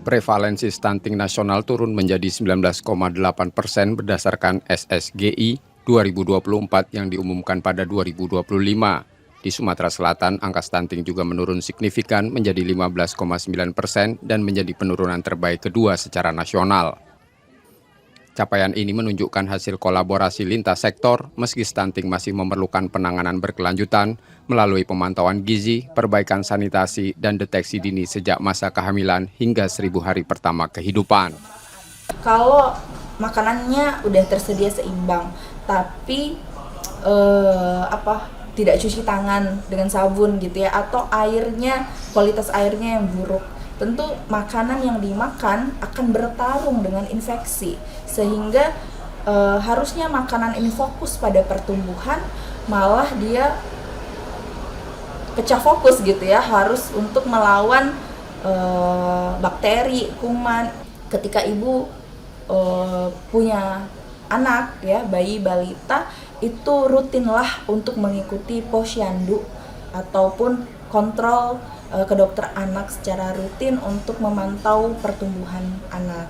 Prevalensi stunting nasional turun menjadi 19,8% berdasarkan SSGI 2024 yang diumumkan pada 2025. Di Sumatera Selatan, angka stunting juga menurun signifikan menjadi 15,9% dan menjadi penurunan terbaik kedua secara nasional. Capaian ini menunjukkan hasil kolaborasi lintas sektor, meski stunting masih memerlukan penanganan berkelanjutan melalui pemantauan gizi, perbaikan sanitasi, dan deteksi dini sejak masa kehamilan hingga 1000 hari pertama kehidupan. Kalau makanannya udah tersedia seimbang, tapi tidak cuci tangan dengan sabun gitu ya, atau kualitas airnya yang buruk, tentu makanan yang dimakan akan bertarung dengan infeksi, sehingga harusnya makanan ini fokus pada pertumbuhan, malah dia pecah fokus gitu ya, harus untuk melawan bakteri, kuman. Ketika ibu punya anak ya, bayi balita, itu rutinlah untuk mengikuti posyandu ataupun kontrol ke dokter anak secara rutin untuk memantau pertumbuhan anak.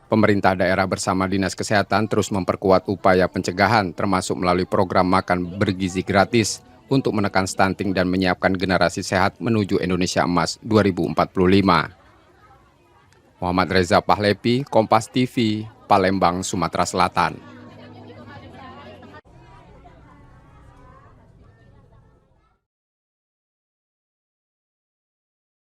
Pemerintah daerah bersama Dinas Kesehatan terus memperkuat upaya pencegahan termasuk melalui program makan bergizi gratis untuk menekan stunting dan menyiapkan generasi sehat menuju Indonesia Emas 2045. Muhammad Reza Pahlepi, Kompas TV, Palembang, Sumatera Selatan.